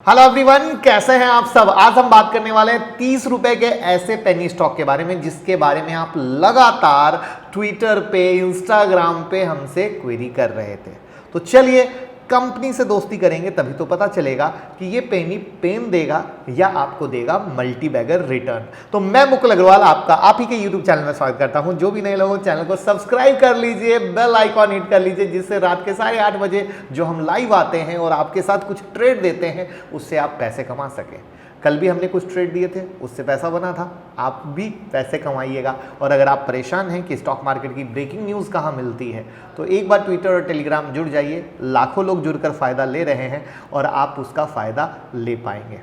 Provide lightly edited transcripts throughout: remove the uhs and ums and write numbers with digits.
Hello everyone, कैसे हैं आप सब। आज हम बात करने वाले हैं 30 रुपए के ऐसे पेनी स्टॉक के बारे में जिसके बारे में आप लगातार ट्विटर पे, इंस्टाग्राम पे हमसे क्वेरी कर रहे थे। तो चलिए, कंपनी से दोस्ती करेंगे तभी तो पता चलेगा कि ये पेनी पेन देगा या आपको देगा मल्टी बैगर रिटर्न। तो मैं मुकुल अग्रवाल आपका आप ही के यूट्यूब चैनल में स्वागत करता हूं। जो भी नए लोग चैनल को सब्सक्राइब कर लीजिए, बेल आइकॉन हिट कर लीजिए, जिससे रात के 8:30 बजे जो हम लाइव आते हैं और आपके साथ कुछ ट्रेड देते हैं उससे आप पैसे कमा सकें। कल भी हमने कुछ ट्रेड दिए थे, उससे पैसा बना था, आप भी पैसे कमाइएगा। और अगर आप परेशान हैं कि स्टॉक मार्केट की ब्रेकिंग न्यूज़ कहाँ मिलती है, तो एक बार ट्विटर और टेलीग्राम जुड़ जाइए। लाखों लोग जुड़कर फ़ायदा ले रहे हैं और आप उसका फ़ायदा ले पाएंगे।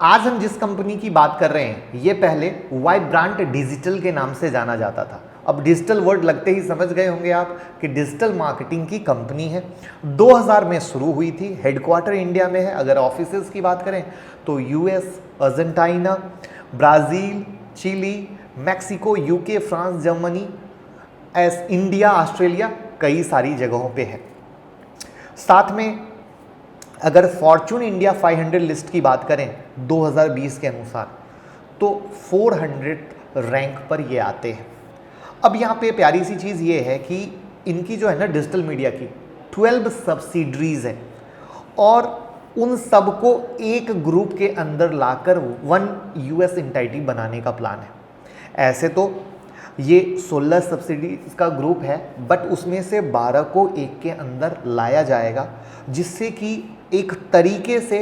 आज हम जिस कंपनी की बात कर रहे हैं ये पहले वाइब्रांट डिजिटल के नाम से जाना जाता था। अब डिजिटल वर्ड लगते ही समझ गए होंगे आप कि डिजिटल मार्केटिंग की कंपनी है। 2000 में शुरू हुई थी, हेडक्वार्टर इंडिया में है। अगर ऑफिसेज की बात करें तो US, Argentina, Brazil, Chile, Mexico, UK, France, Germany, India, Australia, कई सारी जगहों पे है। साथ में अगर फॉर्चून इंडिया 500 लिस्ट की बात करें 2020 के अनुसार तो 400 रैंक पर ये आते हैं। अब यहाँ पे प्यारी सी चीज़ ये है कि इनकी जो है ना डिजिटल मीडिया की 12 सब्सिडरीज हैं और उन सबको एक ग्रुप के अंदर लाकर 1 यूएस एंटिटी बनाने का प्लान है। ऐसे तो ये 16 सब्सिडीज का ग्रुप है, बट उसमें से 12 को एक के अंदर लाया जाएगा जिससे कि एक तरीके से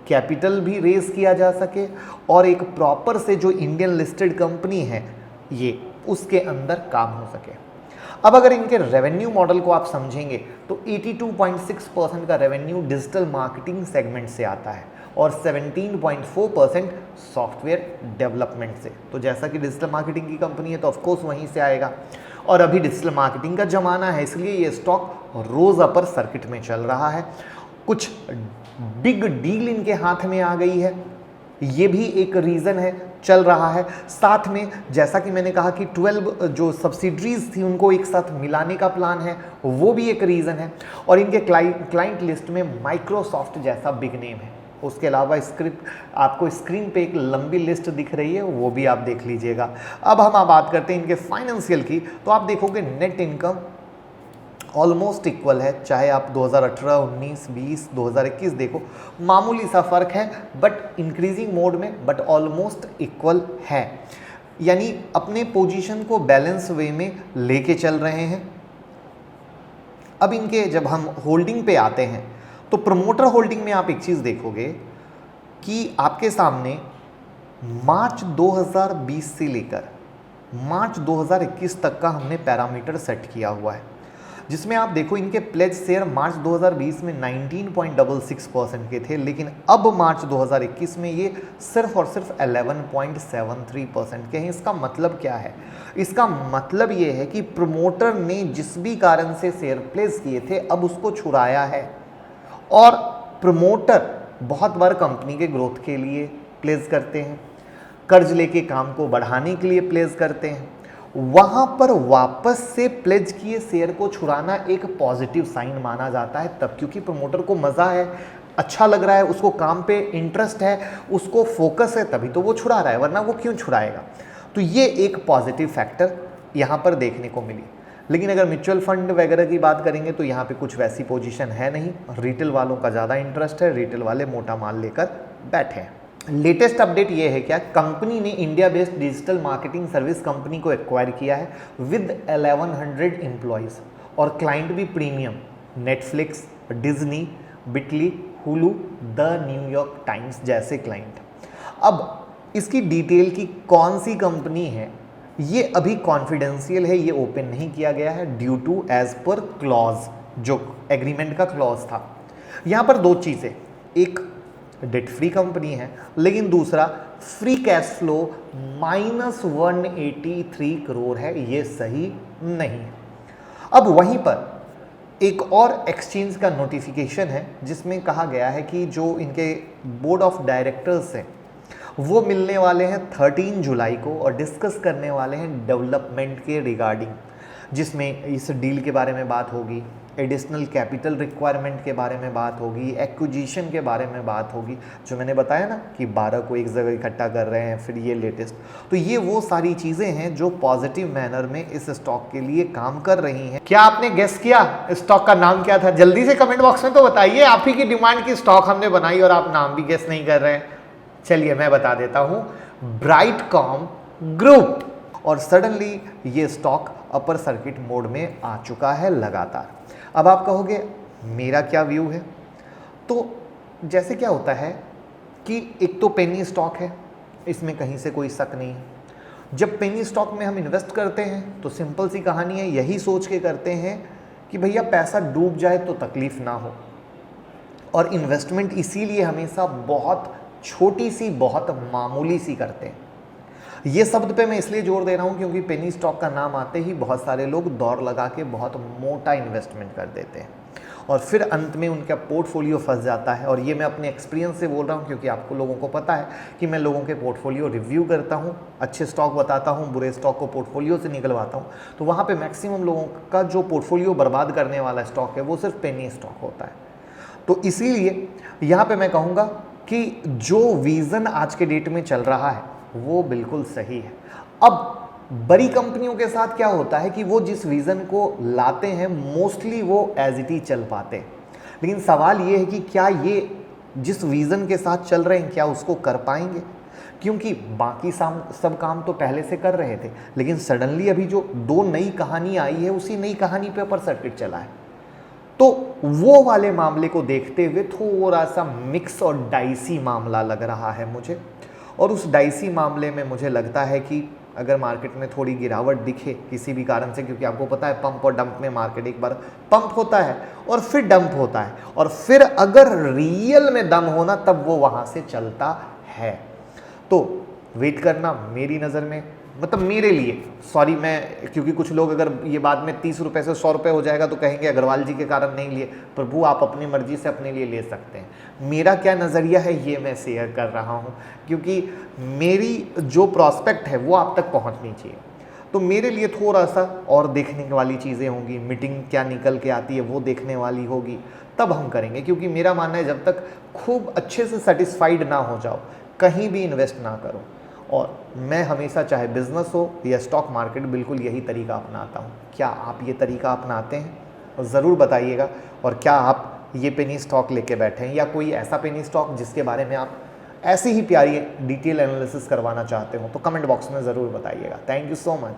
कैपिटल भी रेज किया जा सके और एक प्रॉपर से जो इंडियन लिस्टेड कंपनी है ये उसके अंदर काम हो सके। अब अगर इनके रेवेन्यू मॉडल को आप समझेंगे तो 82.6% का रेवेन्यू डिजिटल मार्केटिंग सेगमेंट से आता है और 17.4% सॉफ्टवेयर डेवलपमेंट से। तो जैसा कि डिजिटल मार्केटिंग की कंपनी है तो ऑफकोर्स वहीं से आएगा और अभी डिजिटल मार्केटिंग का ज़माना है, इसलिए ये स्टॉक रोज़ अपर सर्किट में चल रहा है। कुछ बिग डील इनके हाथ में आ गई है, ये भी एक रीज़न है, चल रहा है। साथ में जैसा कि मैंने कहा कि 12 जो सब्सिडरीज थी उनको एक साथ मिलाने का प्लान है, वो भी एक रीज़न है। और इनके क्लाइंट लिस्ट में माइक्रोसॉफ्ट जैसा बिग नेम है। उसके अलावा स्क्रिप्ट आपको स्क्रीन पे एक लंबी लिस्ट दिख रही है, वो भी आप देख लीजिएगा। अब हम बात करते हैं इनके फाइनेंशियल की, तो आप देखोगे नेट इनकम ऑलमोस्ट इक्वल है, चाहे आप 2018, 19, 20, 2021 देखो, मामूली सा फर्क है बट इंक्रीजिंग मोड में, बट ऑलमोस्ट इक्वल है। यानी अपने पोजीशन को बैलेंस वे में लेके चल रहे हैं। अब इनके जब हम होल्डिंग पे आते हैं तो प्रमोटर होल्डिंग में आप एक चीज़ देखोगे कि आपके सामने मार्च 2020 से लेकर मार्च 2021 तक का हमने पैरामीटर सेट किया हुआ है, जिसमें आप देखो इनके प्लेज शेयर मार्च 2020 में 19.66% के थे, लेकिन अब मार्च 2021 में ये सिर्फ और सिर्फ 11.73% के हैं। इसका मतलब क्या है? इसका मतलब ये है कि प्रमोटर ने जिस भी कारण से शेयर प्लेस किए थे अब उसको छुड़ाया है और प्रमोटर बहुत बार कंपनी के ग्रोथ के लिए प्लेस करते हैं, कर्ज लेके काम को बढ़ाने के लिए प्लेस करते हैं। वहाँ पर वापस से प्लेज किए शेयर को छुड़ाना एक पॉजिटिव साइन माना जाता है, तब क्योंकि प्रमोटर को मज़ा है, अच्छा लग रहा है, उसको काम पे इंटरेस्ट है, उसको फोकस है, तभी तो वो छुड़ा रहा है, वरना वो क्यों छुड़ाएगा। तो ये एक पॉजिटिव फैक्टर यहाँ पर देखने को मिली। लेकिन अगर म्यूचुअल फंड वगैरह की बात करेंगे तो यहाँ पे कुछ वैसी पोजीशन है नहीं, रिटेल वालों का ज़्यादा इंटरेस्ट है, रिटेल वाले मोटा माल लेकर बैठे हैं। लेटेस्ट अपडेट ये है क्या, कंपनी ने India based digital marketing service company को एक्वायर किया है विद 1100 एम्प्लॉयज़ और क्लाइंट भी premium, Netflix, Disney, Bitly, Hulu, the New York times जैसे क्लाइंट। अब इसकी डिटेल की कौन सी कंपनी है ये अभी कॉन्फिडेंशियल है, ये ओपन नहीं किया गया है due to as per clause, जो एग्रीमेंट का क्लॉज था। यहाँ पर दो चीज़ें, एक डेट फ्री कंपनी है, लेकिन दूसरा फ्री कैश फ्लो -183 करोड़ है, ये सही नहीं है। अब वहीं पर एक और एक्सचेंज का नोटिफिकेशन है जिसमें कहा गया है कि जो इनके बोर्ड ऑफ डायरेक्टर्स हैं वो मिलने वाले हैं 13 जुलाई को और डिस्कस करने वाले हैं डेवलपमेंट के रिगार्डिंग, जिसमें इस डील के बारे में बात होगी, एडिशनल कैपिटल रिक्वायरमेंट के बारे में बात होगी, एक्विजिशन के बारे में बात होगी, जो मैंने बताया ना कि 12 को एक जगह इकट्ठा कर रहे हैं, फिर ये लेटेस्ट। तो ये वो सारी चीज़ें हैं जो पॉजिटिव मैनर में इस स्टॉक के लिए काम कर रही हैं। क्या आपने गेस किया स्टॉक का नाम क्या था? जल्दी से कमेंट बॉक्स में तो बताइए। आप ही की डिमांड की स्टॉक हमने बनाई और आप नाम भी गेस नहीं कर रहे हैं। चलिए मैं बता देता हूँ, ब्राइटकॉम ग्रुप। और सडनली ये स्टॉक अपर सर्किट मोड में आ चुका है लगातार। अब आप कहोगे मेरा क्या व्यू है? तो जैसे क्या होता है कि एक तो पेनी स्टॉक है, इसमें कहीं से कोई शक नहीं है। जब पेनी स्टॉक में हम इन्वेस्ट करते हैं तो सिंपल सी कहानी है, यही सोच के करते हैं कि भैया पैसा डूब जाए तो तकलीफ ना हो। और इन्वेस्टमेंट इसीलिए हमेशा बहुत छोटी सी, बहुत मामूली सी करते हैं। ये शब्द पे मैं इसलिए जोर दे रहा हूँ क्योंकि पेनी स्टॉक का नाम आते ही बहुत सारे लोग दौड़ लगा के बहुत मोटा इन्वेस्टमेंट कर देते हैं और फिर अंत में उनका पोर्टफोलियो फंस जाता है। और ये मैं अपने एक्सपीरियंस से बोल रहा हूँ क्योंकि आपको लोगों को पता है कि मैं लोगों के पोर्टफोलियो रिव्यू करता हूँ, अच्छे स्टॉक बताता हूँ, बुरे स्टॉक को पोर्टफोलियो से निकलवाता हूँ। तो वहाँ पर मैक्सिमम लोगों का जो पोर्टफोलियो बर्बाद करने वाला स्टॉक है वो सिर्फ पेनी स्टॉक होता है। तो इसीलिए यहाँ पर मैं कहूँगा कि जो विज़न आज के डेट में चल रहा है वो बिल्कुल सही है। अब बड़ी कंपनियों के साथ क्या होता है कि वो जिस विज़न को लाते हैं मोस्टली वो एज इट इज चल पाते हैं, लेकिन सवाल ये है कि क्या ये जिस विज़न के साथ चल रहे हैं क्या उसको कर पाएंगे? क्योंकि बाकी सब काम तो पहले से कर रहे थे, लेकिन सडनली अभी जो दो नई कहानी आई है उसी नई कहानी पे अपर सर्किट चला है। तो वो वाले मामले को देखते हुए थोड़ा सा मिक्स और डाइसी मामला लग रहा है मुझे। और उस डाइसी मामले में मुझे लगता है कि अगर मार्केट में थोड़ी गिरावट दिखे किसी भी कारण से, क्योंकि आपको पता है पंप और डंप में मार्केट एक बार पंप होता है और फिर डंप होता है, और फिर अगर रियल में दम होना तब वो वहाँ से चलता है। तो वेट करना मेरी नज़र में, मतलब मेरे लिए, सॉरी मैं, क्योंकि कुछ लोग अगर ये बाद में 30 रुपये से 100 रुपये हो जाएगा तो कहेंगे अग्रवाल जी के कारण नहीं लिए। प्रभु आप अपनी मर्जी से अपने लिए ले सकते हैं। मेरा क्या नज़रिया है ये मैं शेयर कर रहा हूँ क्योंकि मेरी जो प्रॉस्पेक्ट है वो आप तक पहुँचनी चाहिए। तो मेरे लिए थोड़ा सा और देखने वाली चीज़ें होंगी, मीटिंग क्या निकल के आती है वो देखने वाली होगी, तब हम करेंगे। क्योंकि मेरा मानना है जब तक खूब अच्छे से सेटिस्फाइड ना हो जाओ कहीं भी इन्वेस्ट ना करो। और मैं हमेशा चाहे बिजनेस हो या स्टॉक मार्केट बिल्कुल यही तरीका अपनाता हूँ। क्या आप ये तरीका अपनाते हैं? ज़रूर बताइएगा। और क्या आप ये पेनी स्टॉक लेके बैठे हैं या कोई ऐसा पेनी स्टॉक जिसके बारे में आप ऐसी ही प्यारी डिटेल एनालिसिस करवाना चाहते हो तो कमेंट बॉक्स में ज़रूर बताइएगा। Thank you so much.